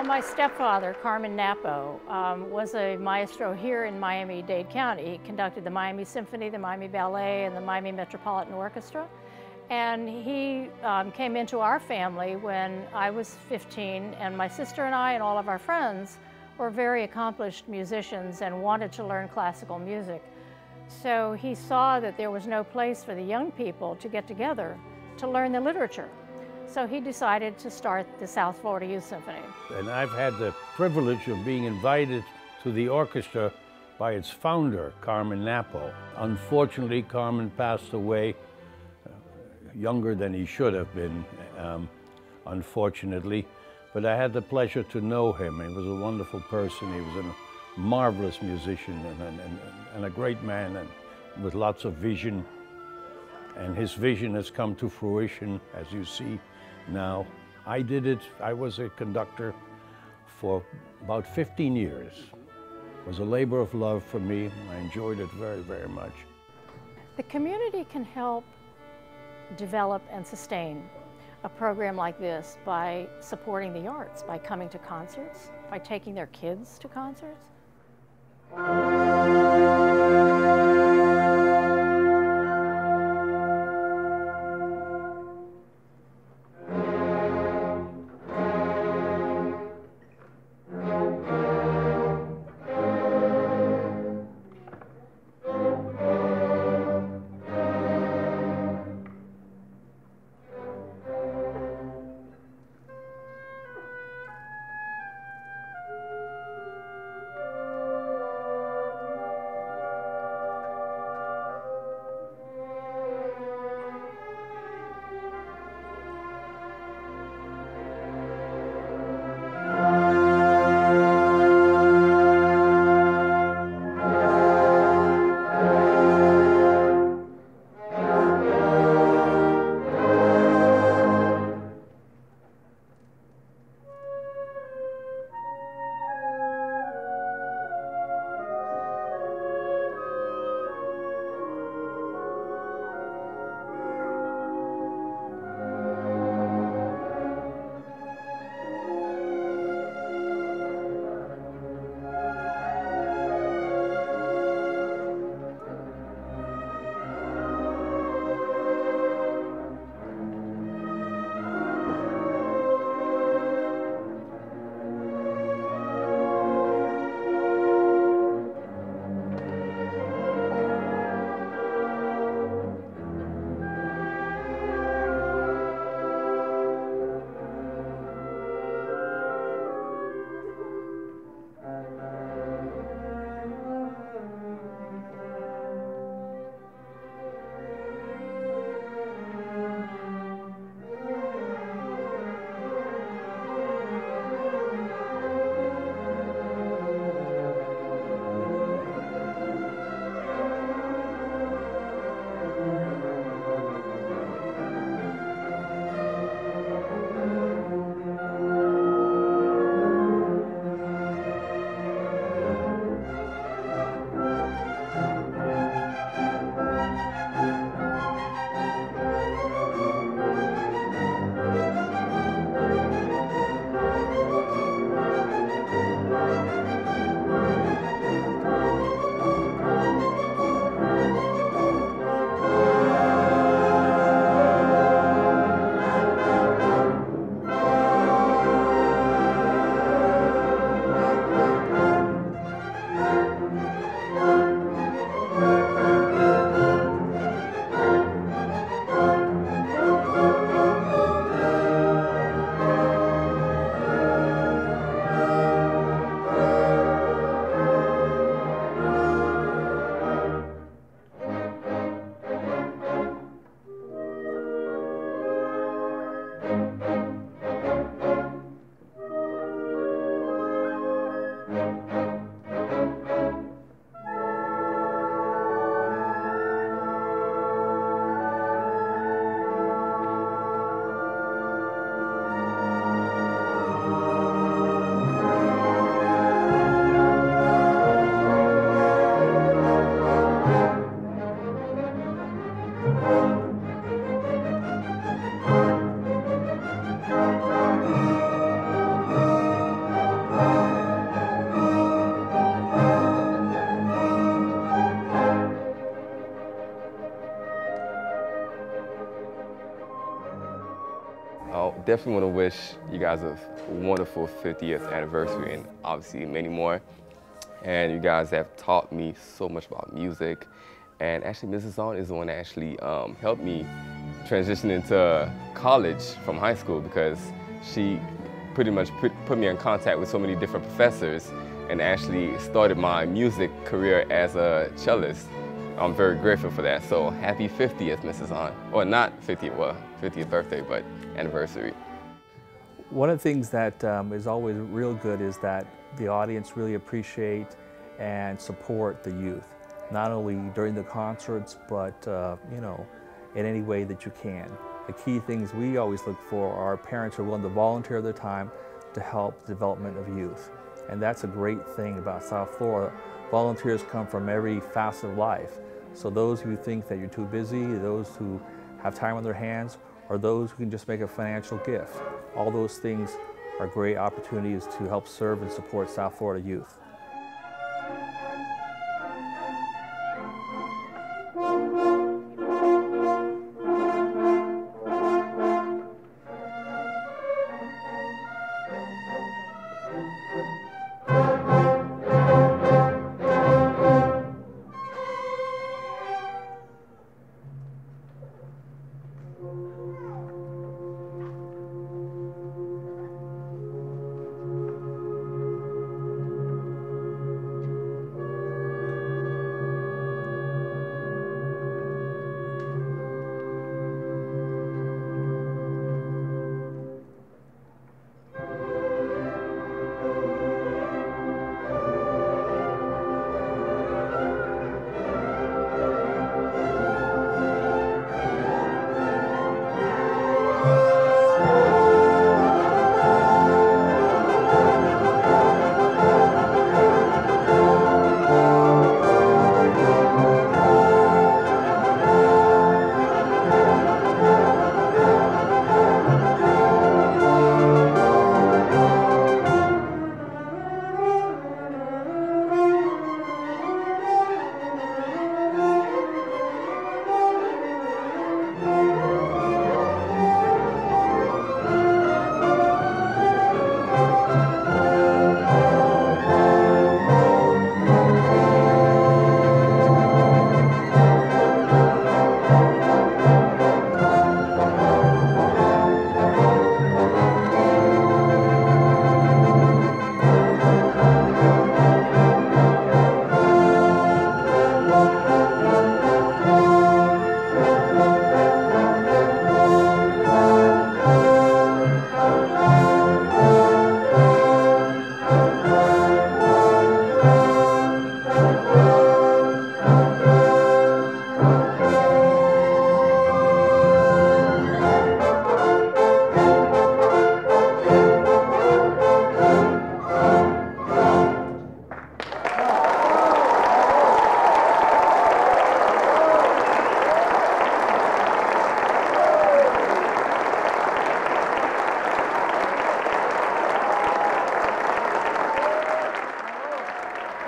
Well, my stepfather, Carmen Napo, was a maestro here in Miami-Dade County. He conducted the Miami Symphony, the Miami Ballet, and the Miami Metropolitan Orchestra. And he came into our family when I was 15, and my sister and I and all of our friends were very accomplished musicians and wanted to learn classical music. So he saw that there was no place for the young people to get together to learn the literature. So he decided to start the South Florida Youth Symphony. And I've had the privilege of being invited to the orchestra by its founder, Carmen Napo. Unfortunately, Carmen passed away younger than he should have been, unfortunately. But I had the pleasure to know him. He was a wonderful person. He was a marvelous musician and a great man, and with lots of vision. And his vision has come to fruition, as you see now. I was a conductor for about 15 years. It was a labor of love for me. I enjoyed it very, very much. The community can help develop and sustain a program like this by supporting the arts, by coming to concerts, by taking their kids to concerts. I definitely want to wish you guys a wonderful 50th anniversary and obviously many more. And you guys have taught me so much about music. And actually, Mrs. On is the one that actually helped me transition into college from high school, because she pretty much put me in contact with so many different professors and actually started my music career as a cellist. I'm very grateful for that. So happy 50th, Mrs. On. Or not 50th, well, 50th birthday, but anniversary. One of the things that is always real good is that the audience really appreciate and support the youth, not only during the concerts, but you know, in any way that you can. The key things we always look for are parents who are willing to volunteer their time to help the development of youth. And that's a great thing about South Florida. Volunteers come from every facet of life. So those who think that you're too busy, those who have time on their hands, or those who can just make a financial gift. All those things are great opportunities to help serve and support South Florida youth.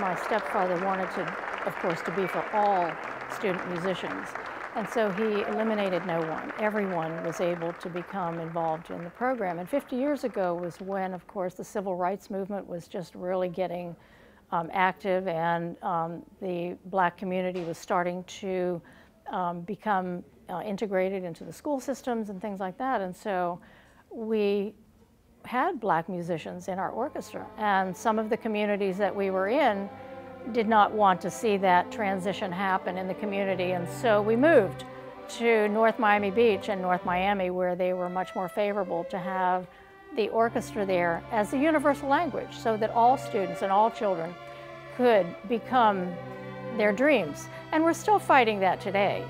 My stepfather wanted to, of course, to be for all student musicians. And so he eliminated no one. Everyone was able to become involved in the program. And 50 years ago was when, of course, the civil rights movement was just really getting active, and the black community was starting to become integrated into the school systems and things like that. And so we had black musicians in our orchestra, and some of the communities that we were in did not want to see that transition happen in the community, and so we moved to North Miami Beach and North Miami, where they were much more favorable to have the orchestra there as the universal language, so that all students and all children could become their dreams. And we're still fighting that today.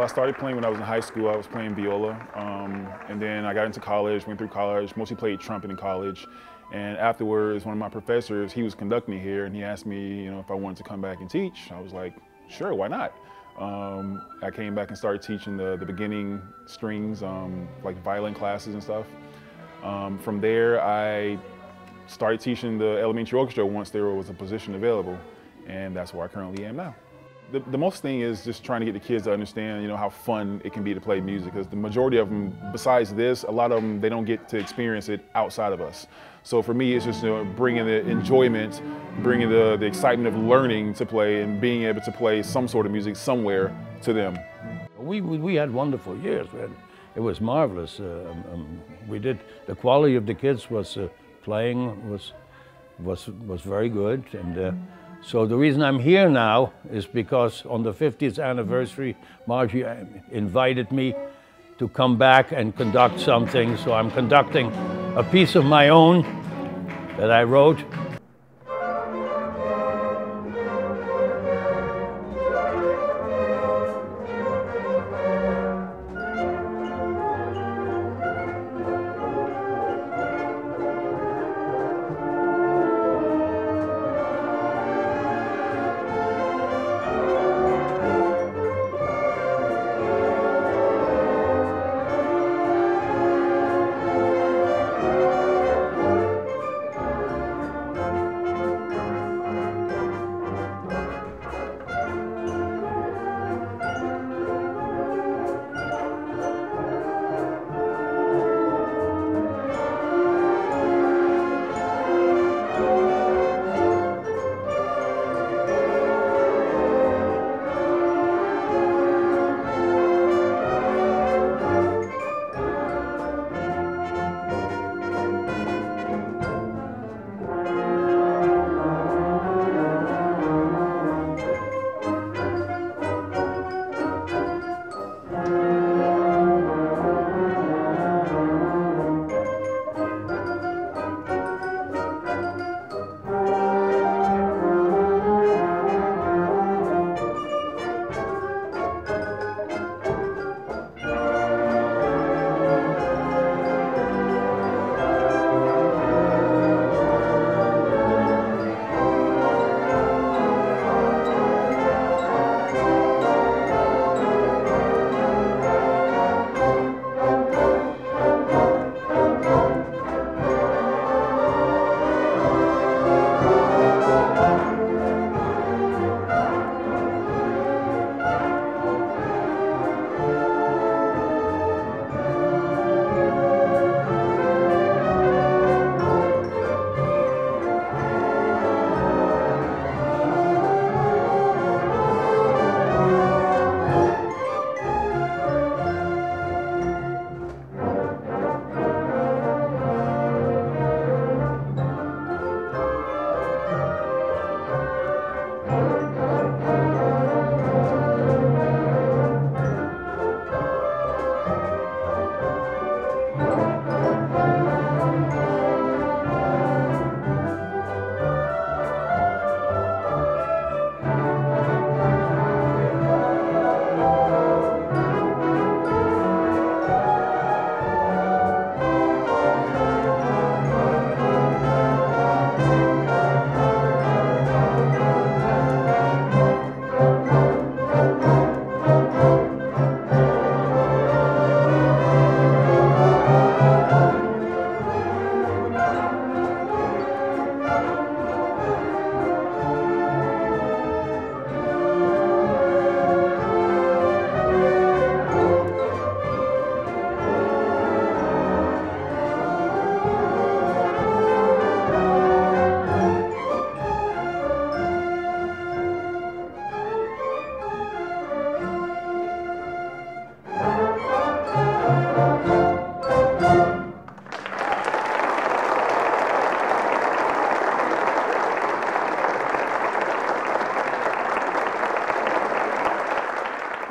started playing when I was in high school. I was playing viola, and then I got into college, went through college, mostly played trumpet in college. And afterwards, one of my professors, he was conducting me here, and he asked me, if I wanted to come back and teach. I was like, sure, why not? I came back and started teaching the beginning strings, like violin classes and stuff. From there, I started teaching the elementary orchestra once there was a position available, and that's where I currently am now. The most thing is just trying to get the kids to understand, how fun it can be to play music, because the majority of them, besides this, a lot of them, they don't get to experience it outside of us. So for me, it's just bringing the enjoyment, bringing the excitement of learning to play and being able to play some sort of music somewhere to them. We had wonderful years. It was marvelous. The quality of the kids was playing was very good, and so the reason I'm here now is because on the 50th anniversary, Margie invited me to come back and conduct something. So I'm conducting a piece of my own that I wrote.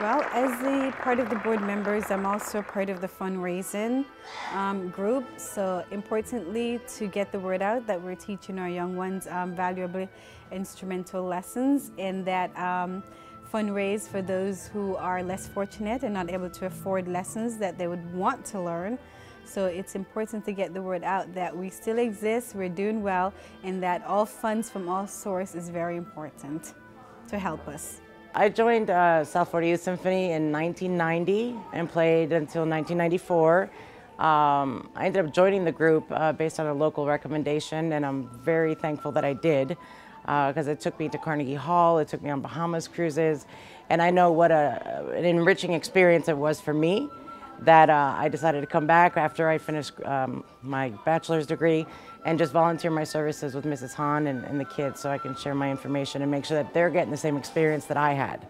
Well, as the part of the board members, I'm also part of the fundraising group. So importantly, to get the word out that we're teaching our young ones valuable instrumental lessons, and that fundraise for those who are less fortunate and not able to afford lessons that they would want to learn. So it's important to get the word out that we still exist, we're doing well, and that all funds from all sources is very important to help us. I joined South Florida Youth Symphony in 1990 and played until 1994. I ended up joining the group based on a local recommendation, and I'm very thankful that I did because it took me to Carnegie Hall, it took me on Bahamas cruises, and I know what an enriching experience it was for me that I decided to come back after I finished my bachelor's degree and just volunteer my services with Mrs. Hahn and the kids so I can share my information and make sure that they're getting the same experience that I had.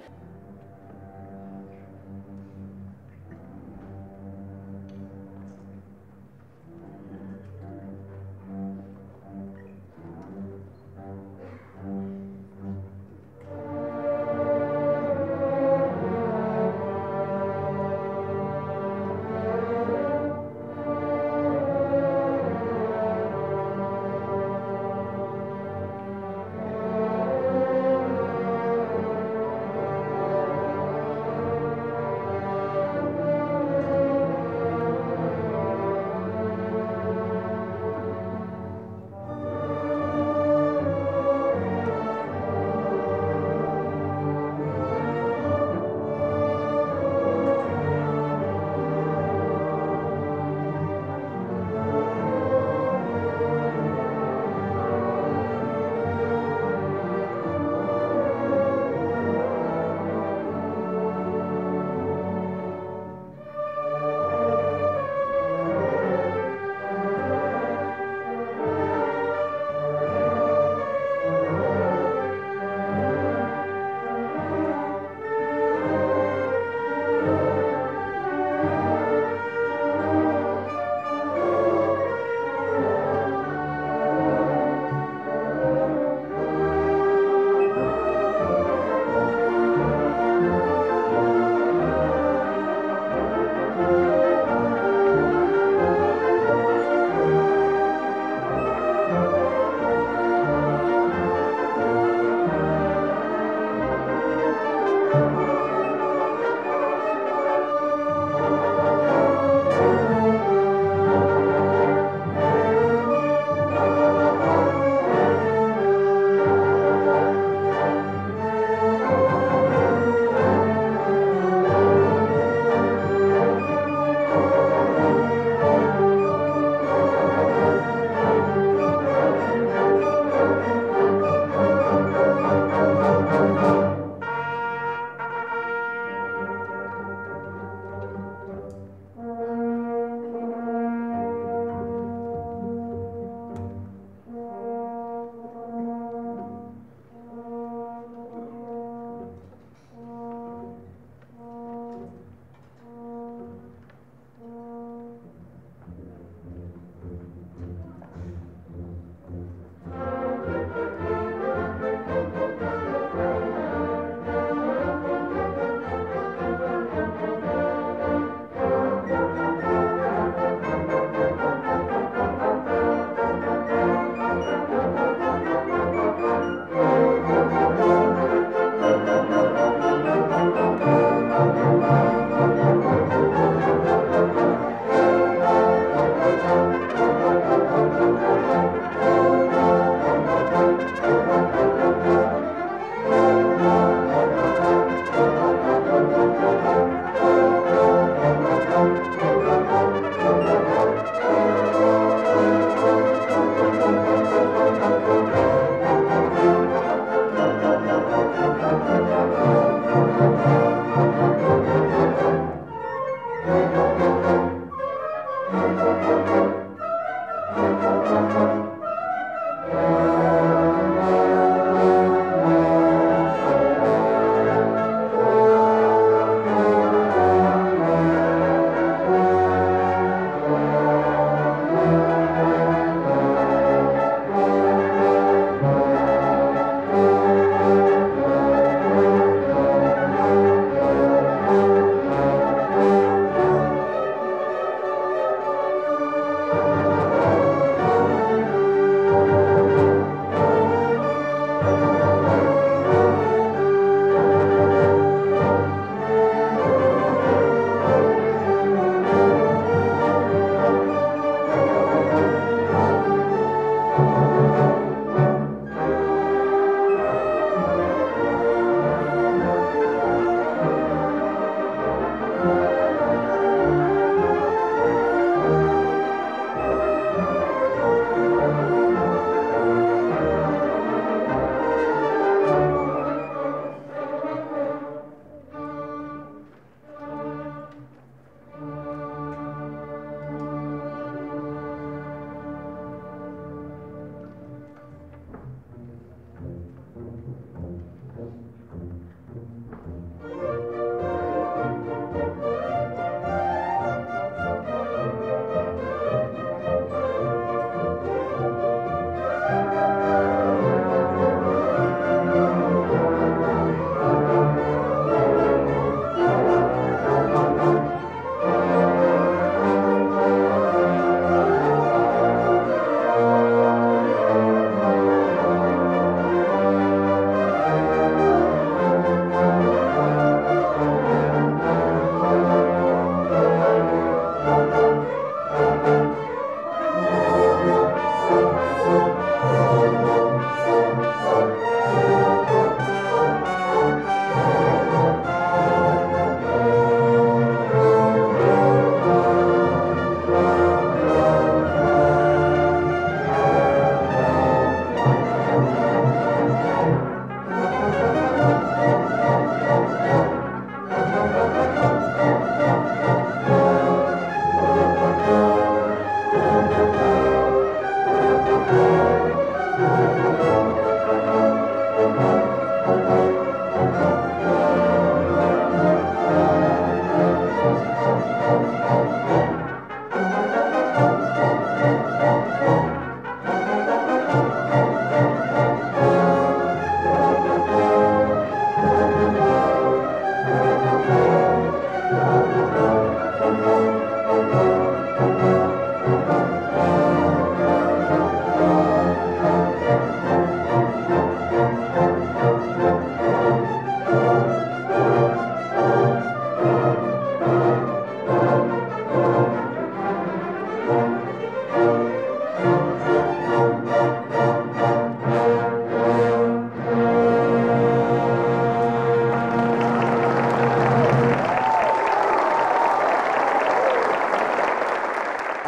I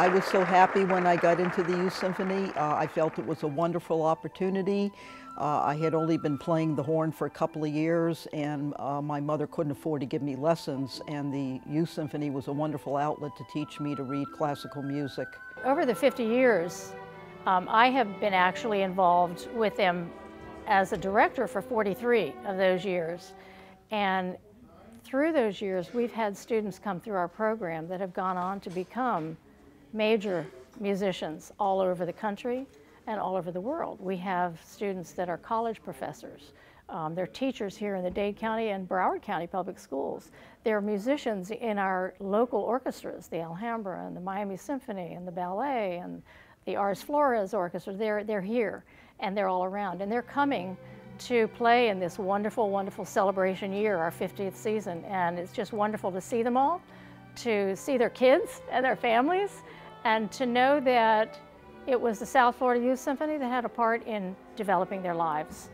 was so happy when I got into the Youth Symphony. I felt it was a wonderful opportunity. I had only been playing the horn for a couple of years, and my mother couldn't afford to give me lessons, and the Youth Symphony was a wonderful outlet to teach me to read classical music. Over the 50 years, I have been actually involved with them as a director for 43 of those years. And through those years, we've had students come through our program that have gone on to become major musicians all over the country and all over the world. We have students that are college professors. They're teachers here in the Dade County and Broward County Public Schools. They're musicians in our local orchestras, the Alhambra and the Miami Symphony and the ballet and the Ars Flores Orchestra. They're here and they're all around. And they're coming to play in this wonderful, wonderful celebration year, our 50th season. And it's just wonderful to see them all, to see their kids and their families, and to know that it was the South Florida Youth Symphony that had a part in developing their lives.